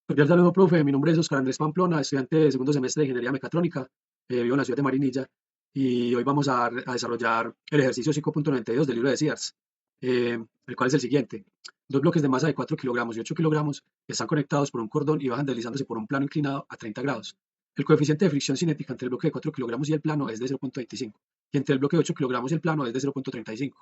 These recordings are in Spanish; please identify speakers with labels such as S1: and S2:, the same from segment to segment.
S1: Cordial saludo, profe. Mi nombre es Oscar Andrés Pamplona, estudiante de segundo semestre de Ingeniería Mecatrónica. Vivo en la ciudad de Marinilla y hoy vamos a desarrollar el ejercicio 5.92 del libro de Sears, el cual es el siguiente. Dos bloques de masa de 4 kilogramos y 8 kilogramos están conectados por un cordón y bajan deslizándose por un plano inclinado a 30 grados. El coeficiente de fricción cinética entre el bloque de 4 kilogramos y el plano es de 0.25 y entre el bloque de 8 kilogramos y el plano es de 0.35.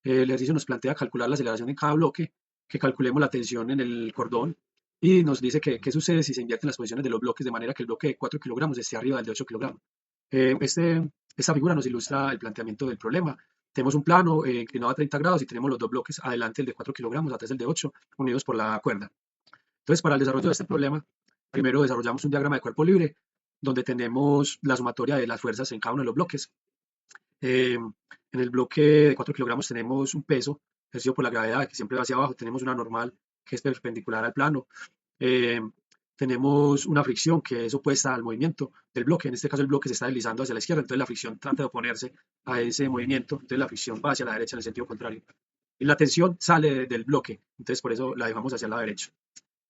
S1: El ejercicio nos plantea calcular la aceleración en cada bloque, que calculemos la tensión en el cordón y nos dice qué sucede si se invierten las posiciones de los bloques de manera que el bloque de 4 kilogramos esté arriba del de 8 kilogramos. Esta figura nos ilustra el planteamiento del problema. Tenemos un plano inclinado a 30 grados y tenemos los dos bloques, adelante el de 4 kilogramos, atrás el de 8, unidos por la cuerda. Entonces, para el desarrollo de este problema, primero desarrollamos un diagrama de cuerpo libre, donde tenemos la sumatoria de las fuerzas en cada uno de los bloques. En el bloque de 4 kilogramos tenemos un peso ejercido por la gravedad que siempre va hacia abajo, tenemos una normal que es perpendicular al plano, eh, tenemos una fricción que es opuesta al movimiento del bloque. En este caso el bloque se está deslizando hacia la izquierda, entonces la fricción trata de oponerse a ese movimiento, entonces la fricción va hacia la derecha en el sentido contrario. Y la tensión sale del bloque, entonces por eso la dejamos hacia el lado derecho.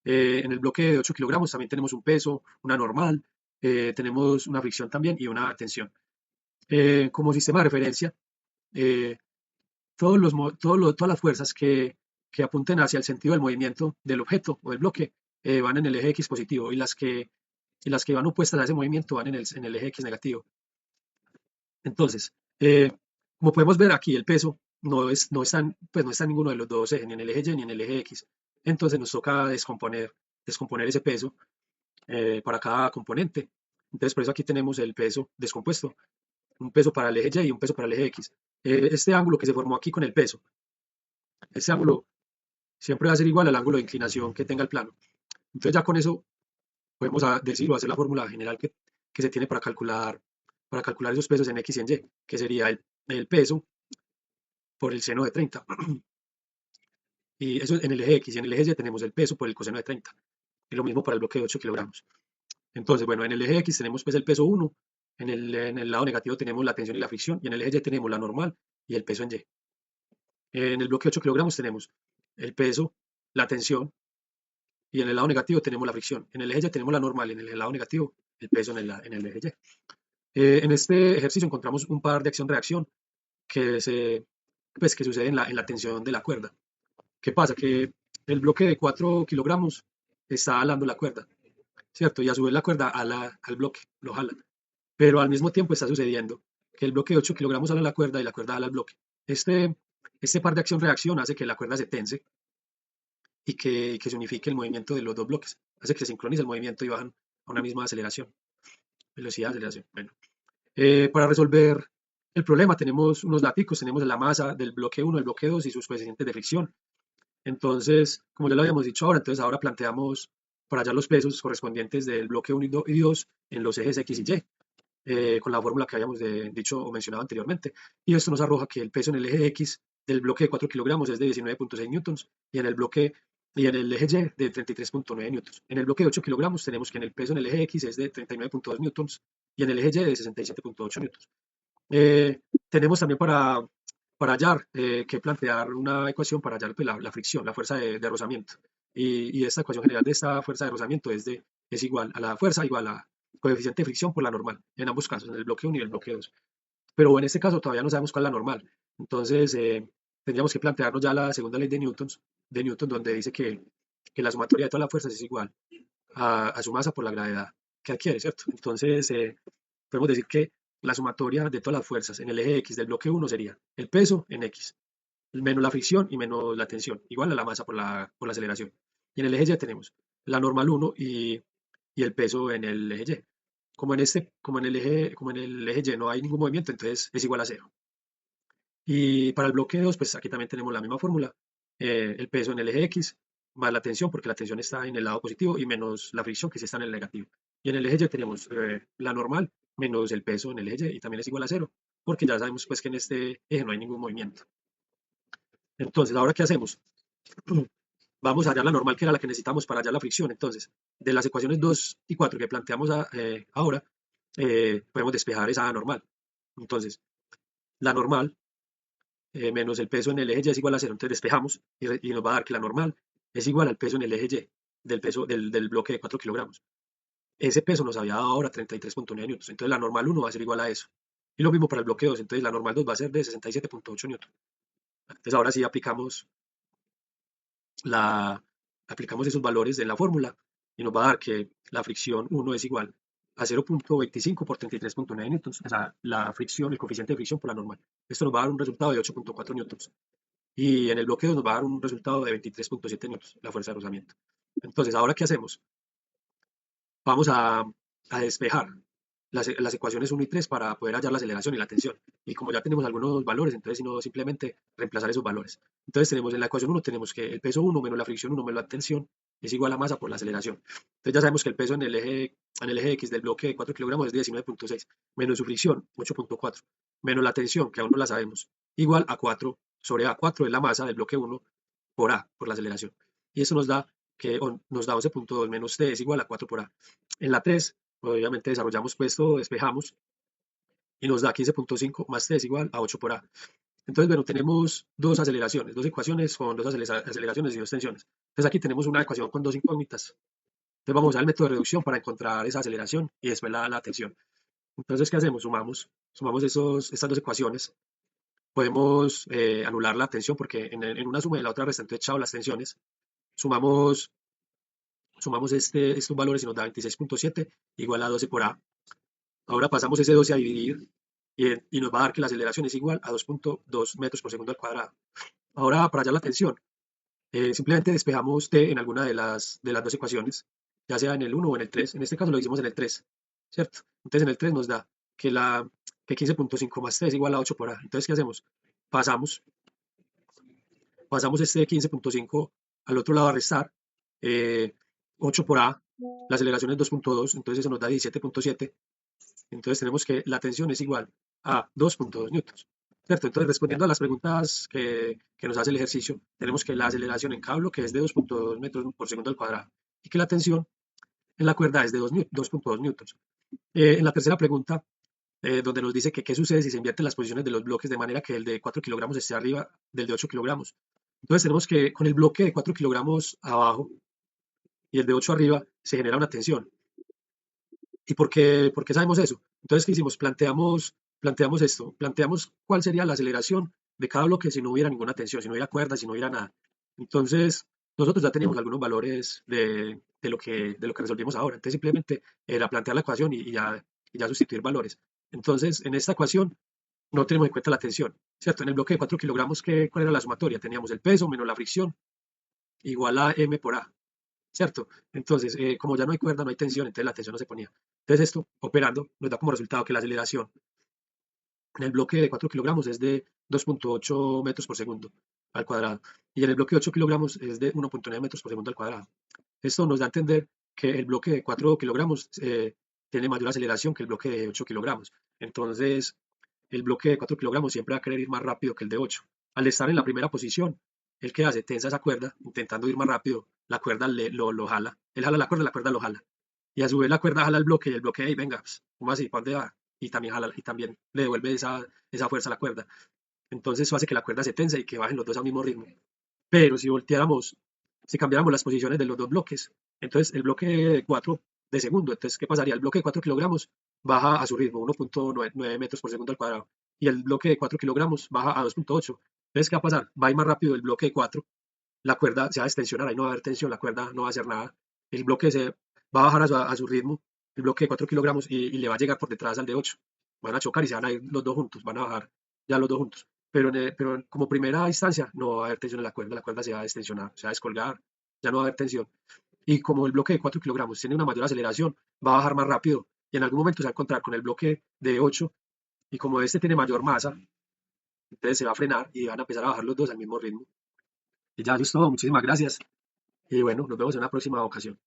S1: En el bloque de 8 kilogramos también tenemos un peso, una normal, tenemos una fricción también y una tensión. Como sistema de referencia, eh, todas las fuerzas que apunten hacia el sentido del movimiento del objeto o del bloque van en el eje X positivo y las que van opuestas a ese movimiento van en el eje X negativo. Entonces, como podemos ver aquí, el peso no está en ninguno de los dos ejes, ni en el eje Y ni en el eje X. Entonces nos toca descomponer ese peso para cada componente. Entonces, por eso aquí tenemos el peso descompuesto, un peso para el eje Y y un peso para el eje X. Este ángulo que se formó aquí con el peso, ese ángulo siempre va a ser igual al ángulo de inclinación que tenga el plano. Entonces ya con eso podemos decir o hacer la fórmula general que se tiene para calcular esos pesos en X y en Y, que sería el peso por el seno de 30. Y eso en el eje X y en el eje Y tenemos el peso por el coseno de 30. Y lo mismo para el bloque de 8 kilogramos. Entonces, bueno, en el eje X tenemos pues el peso 1, en el lado negativo tenemos la tensión y la fricción, y en el eje Y tenemos la normal y el peso en Y. En el bloque de 8 kilogramos tenemos el peso, la tensión, y en el lado negativo tenemos la fricción. En el eje Y tenemos la normal, y en el lado negativo el peso en el eje Y. En este ejercicio encontramos un par de acción-reacción que sucede en la tensión de la cuerda. ¿Qué pasa? Que el bloque de 4 kilogramos está alando la cuerda, ¿cierto? Y a su vez la cuerda ala al bloque, lo jala. Pero al mismo tiempo está sucediendo que el bloque de 8 kilogramos ala la cuerda y la cuerda ala el bloque. Este, este par de acción-reacción hace que la cuerda se tense y que se unifique el movimiento de los dos bloques. Hace que se sincronice el movimiento y bajan a una misma aceleración, velocidad de aceleración. Bueno, para resolver el problema tenemos unos datos, tenemos la masa del bloque 1, el bloque 2 y sus coeficientes de fricción. Entonces, como ya lo habíamos dicho ahora, entonces ahora planteamos para hallar los pesos correspondientes del bloque 1 y 2 en los ejes X y Y, con la fórmula que habíamos dicho o mencionado anteriormente. Y esto nos arroja que el peso en el eje X del bloque de 4 kilogramos es de 19.6 newtons y en el eje Y de 33.9 newtons. En el bloque de 8 kilogramos tenemos que en el peso en el eje X es de 39.2 newtons y en el eje Y de 67.8 newtons. Tenemos también para hallar que plantear una ecuación para hallar pues, la fricción, la fuerza de rozamiento. Y esta ecuación general de esta fuerza de rozamiento es igual a la fuerza igual a coeficiente de fricción por la normal, en ambos casos, en el bloque 1 y el bloque 2. Pero en este caso todavía no sabemos cuál es la normal. Entonces tendríamos que plantearnos ya la segunda ley de Newton, donde dice que la sumatoria de todas las fuerzas es igual a su masa por la gravedad que adquiere, ¿cierto? Entonces podemos decir que la sumatoria de todas las fuerzas en el eje X del bloque 1 sería el peso en X, menos la fricción y menos la tensión, igual a la masa por la aceleración. Y en el eje Y tenemos la normal 1 y el peso en el eje Y. Como en el eje Y no hay ningún movimiento, entonces es igual a cero. Y para el bloque 2, pues aquí también tenemos la misma fórmula, el peso en el eje X más la tensión, porque la tensión está en el lado positivo, y menos la fricción, que sí está en el negativo. Y en el eje Y tenemos la normal menos el peso en el eje Y, y también es igual a cero, porque ya sabemos pues que en este eje no hay ningún movimiento. Entonces, ¿ahora qué hacemos? Vamos a hallar la normal, que era la que necesitamos para hallar la fricción. Entonces, de las ecuaciones 2 y 4 que planteamos ahora, podemos despejar esa normal. Entonces, la normal menos el peso en el eje Y es igual a cero. Entonces despejamos y nos va a dar que la normal es igual al peso en el eje Y. del peso del bloque de 4 kilogramos. Ese peso nos había dado ahora 33.9 newtons, entonces la normal uno va a ser igual a eso. Y lo mismo para el bloque 2, entonces la normal 2 va a ser de 67.8 newtons. Entonces ahora sí la, aplicamos esos valores en la fórmula y nos va a dar que la fricción 1 es igual a 0.25 por 33.9 newtons, o sea, la fricción, el coeficiente de fricción por la normal. Esto nos va a dar un resultado de 8.4 newtons. Y en el bloque 2 nos va a dar un resultado de 23.7 newtons, la fuerza de rozamiento. Entonces, ¿ahora qué hacemos? Vamos a despejar las ecuaciones 1 y 3 para poder hallar la aceleración y la tensión. Y como ya tenemos algunos valores, entonces sino simplemente reemplazar esos valores. Entonces tenemos en la ecuación 1 tenemos que el peso 1 menos la fricción 1 menos la tensión es igual a masa por la aceleración. Entonces ya sabemos que el peso en el eje X del bloque de 4 kilogramos es de 19.6, menos su fricción 8.4, menos la tensión, que aún no la sabemos, igual a 4 sobre A. 4 es la masa del bloque 1 por A, por la aceleración. Y eso nos da nos da 11.2 menos T es igual a 4 por A. En la 3, obviamente desarrollamos pues esto, despejamos y nos da 15.5 más T es igual a 8 por A. Entonces, bueno, tenemos dos aceleraciones, dos ecuaciones con dos aceleraciones y dos tensiones. Entonces aquí tenemos una ecuación con dos incógnitas. Entonces vamos al método de reducción para encontrar esa aceleración y después la tensión. Entonces, ¿qué hacemos? Sumamos estas dos ecuaciones. Podemos anular la tensión porque en una suma y en la otra resta, entonces echado las tensiones. Sumamos estos valores y nos da 26.7 igual a 12 por A. Ahora pasamos ese 12 a dividir y nos va a dar que la aceleración es igual a 2.2 metros por segundo al cuadrado. Ahora, para hallar la tensión, simplemente despejamos T en alguna de las dos ecuaciones, ya sea en el 1 o en el 3. En este caso lo hicimos en el 3, ¿cierto? Entonces en el 3 nos da que 15.5 más T es igual a 8 por A. Entonces, ¿qué hacemos? Pasamos, pasamos este 15.5 al otro lado a restar. eh, 8 por A, la aceleración es 2.2, entonces eso nos da 17.7. Entonces tenemos que la tensión es igual a 2.2 newtons. ¿Cierto? Entonces, respondiendo a las preguntas que nos hace el ejercicio, tenemos que la aceleración en cada bloque es de 2.2 metros por segundo al cuadrado y que la tensión en la cuerda es de 2.2 newtons. En la tercera pregunta, donde nos dice que qué sucede si se invierten las posiciones de los bloques de manera que el de 4 kilogramos esté arriba del de 8 kilogramos. Entonces tenemos que con el bloque de 4 kilogramos abajo y el de 8 arriba se genera una tensión. ¿Y por qué sabemos eso? Entonces, ¿qué hicimos? Planteamos esto, planteamos cuál sería la aceleración de cada bloque si no hubiera ninguna tensión, si no hubiera cuerda, si no hubiera nada. Entonces, nosotros ya teníamos algunos valores de lo que resolvimos ahora. Entonces, simplemente era plantear la ecuación y ya sustituir valores. Entonces, en esta ecuación no tenemos en cuenta la tensión, ¿cierto? En el bloque de 4 kilogramos, ¿cuál era la sumatoria? Teníamos el peso menos la fricción igual a m por a. ¿Cierto? Entonces, como ya no hay cuerda, no hay tensión, entonces la tensión no se ponía. Entonces esto, operando, nos da como resultado que la aceleración en el bloque de 4 kilogramos es de 2.8 metros por segundo al cuadrado y en el bloque de 8 kilogramos es de 1.9 metros por segundo al cuadrado. Esto nos da a entender que el bloque de 4 kilogramos tiene mayor aceleración que el bloque de 8 kilogramos. Entonces, el bloque de 4 kilogramos siempre va a querer ir más rápido que el de 8. Al estar en la primera posición, el que hace tensa esa cuerda, intentando ir más rápido, la cuerda lo jala. Él jala la cuerda lo jala. Y a su vez la cuerda jala el bloque y el bloque, hey, venga, pues, ¿cómo así? ¿Para dónde va? Y también jala, y también le devuelve esa fuerza a la cuerda. Entonces eso hace que la cuerda se tense y que bajen los dos al mismo ritmo. Pero si cambiáramos las posiciones de los dos bloques, entonces el bloque 4 de segundo, entonces ¿qué pasaría? El bloque de 4 kilogramos baja a su ritmo, 1.9 metros por segundo al cuadrado, y el bloque de 4 kilogramos baja a 2.8. Entonces, ¿qué va a pasar? Va a ir más rápido el bloque de 4, la cuerda se va a destensionar, ahí no va a haber tensión, la cuerda no va a hacer nada, el bloque se va a bajar a su ritmo, el bloque de 4 kilogramos, y le va a llegar por detrás al de 8. Van a chocar y se van a ir los dos juntos, van a bajar ya los dos juntos. Pero como primera instancia no va a haber tensión en la cuerda se va a destensionar, se va a descolgar, ya no va a haber tensión. Y como el bloque de 4 kilogramos tiene una mayor aceleración, va a bajar más rápido y en algún momento se va a encontrar con el bloque de 8 y como este tiene mayor masa, entonces se va a frenar y van a empezar a bajar los dos al mismo ritmo. Y ya, eso es todo, muchísimas gracias y bueno, nos vemos en una próxima ocasión.